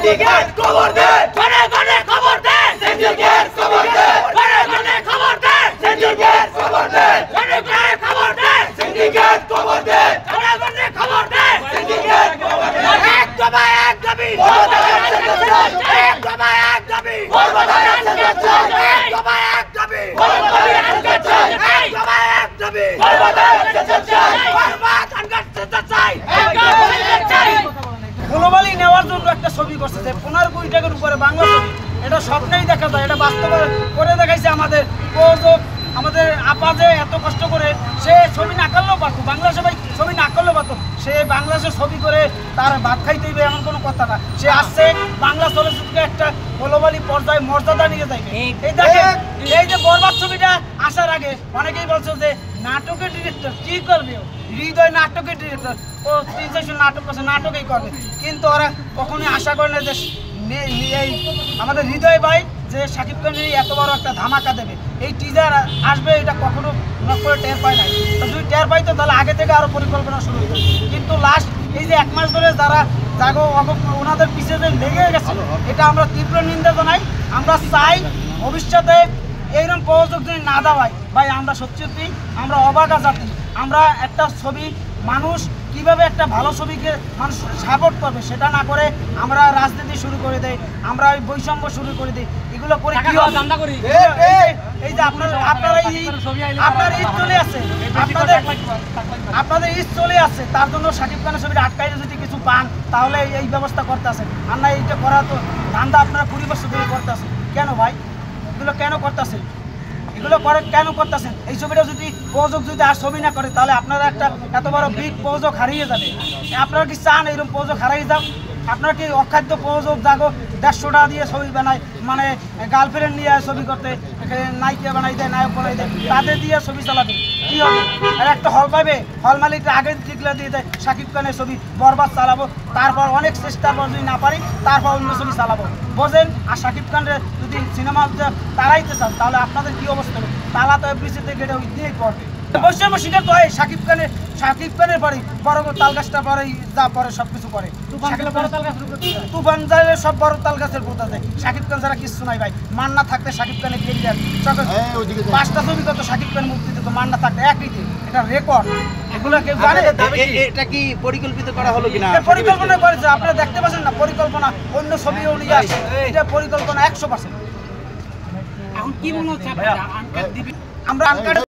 Syndicate খবর দে, গনে গনে খবর দে, সিন্ডিকেট খবর দে, গনে গনে খবর দে, সিন্ডিকেট খবর দে, গনে গনে খবর দে, সিন্ডিকেট খবর দে, গনে গনে খবর দে, সিন্ডিকেট খবর দে। এক দফা এক দাবি, এক দফা এক দাবি, এক দফা এক দাবি, এক দফা এক দাবি, এক দফা এক দাবি, বরবাদ আনকার চাই, গ্লোবালি নেওয়ার জন্য একটা ছবি করছে যে 15 কোটি টাকার উপরে বাংলা ছবি। এটা স্বপ্নেই দেখা যায়, এটা বাস্তবে করে দেখাইছে আমাদের প্রযোজক, আমাদের আপা যে এত কষ্ট করে সে ছবি না করলেও পারতো, বাংলা সবাই ছবি না করলেও পারতো, সে বাংলাদেশে ছবি করে তার ভাত খাইতে হইবে এমন কোনো কথা না। সে আসছে বাংলা চলচ্চিত্রকে একটা গ্লোবালি পর্যায়ে মর্যাদা নিয়ে যাইবে। এই দেখেন, এই যে বরবাদ ছবিটা আসার আগে অনেকেই বলছে যে নাটকের ডিরেক্টর কি করবে, হৃদয় নাটকের ডিরেক্টর, ও 300 নাটক করছে, নাটকই করবে। কিন্তু ওরা কখনোই আশা করে না যে এই আমাদের হৃদয় ভাই যে শাকিব খানের এত বড় একটা ধামাকা দেবে, এই টিজার আসবে, এটা কখনো করে টের পায় নাই। যদি টের পাইতো তাহলে আগে থেকে আরো পরিকল্পনা শুরু হতো। কিন্তু লাস্ট এই যে 1 মাস ধরে যারা জাগো ওনাদের পিছিয়ে যে লেগে গেছে, এটা আমরা তীব্র নিন্দা জানাই। আমরা চাই ভবিষ্যতে এইরকম প্রযোজক যদি না দেওয়ায় ভাই, আমরা সত্যি আমরা অবাকা জাতি। আমরা একটা ছবি মানুষ কিভাবে একটা ভালো ছবিকে মানুষ সাপোর্ট করবে সেটা না করে আমরা রাজনীতি শুরু করে দেই, আমরা বৈষম্য শুরু করে দিই। এগুলো করে কি এই যে আপনারা ঈদ চলে আসছে, আপনাদের ঈদ চলে আসছে, তার জন্য শাকিব খানের ছবিটা আটকাইলে যদি কিছু পান তাহলে এই ব্যবস্থা করতে আসেন। আর না এইটা করা তো ধান্দা আপনারা 20 বছর ধরে করতে আসেন। কেন ভাই এগুলো কেন করতেছেন? এগুলো করে কেন করতেছেন? এই ছবিটা যদি প্রযোজক যদি আর ছবি না করে তাহলে আপনারা একটা এত বড় বিগ প্রযোজক হারিয়ে যাবে। আপনারা কি চান এরকম প্রযোজক হারিয়ে যাও? আপনারা কি অখাদ্য প্রযোজক জাগো 150 টাকা দিয়ে ছবি বানায়, মানে গার্লফ্রেন্ড নিয়ে ছবি করতে, নায়িকা বানাই দেয়, নায়ক বানাই দেয়, তাদের দিয়ে ছবি চালাবে কি হবে? আর একটা হল পাইবে, হল মালিকরা আগে টিকলা দিয়ে দেয় শাকিব খানের ছবি বরবাদ চালাবো, তারপর অনেক চেষ্টার পর যদি না পারি তারপর অন্য ছবি চালাবো, বোঝেন? আর শাকিব খানের যদি সিনেমা তারাইতে চান তাহলে আপনাদের কি অবস্থা হবে? তালা তো এফডিসিতে গেলে ওই দিয়েই পড়বে। বৈষম্য শিকার তো হয় শাকিব খানের পরে বড় বড় তাল গাছটা পরে যা পরে সবকিছু করে, তুফান যাইলে সব বড় তাল গাছের পোতা যায়। শাকিব খান ছাড়া কিছু নাই ভাই। মান্না থাকতে শাকিব খানের কেরিয়ার 5টা ছবি কত শাকিব খান মুক্তি দিত, মান্না থাকতে একই দিন, এটা রেকর্ড। এগুলো কেউ জানে? এটা কি পরিকল্পিত করা হলো কিনা? পরিকল্পনা করেছে, আপনারা দেখতে পাচ্ছেন না পরিকল্পনা, অন্য ছবিও নিয়ে আসে, এটা পরিকল্পনা 100%। এখন কি মনে হচ্ছে আমরা আনকাট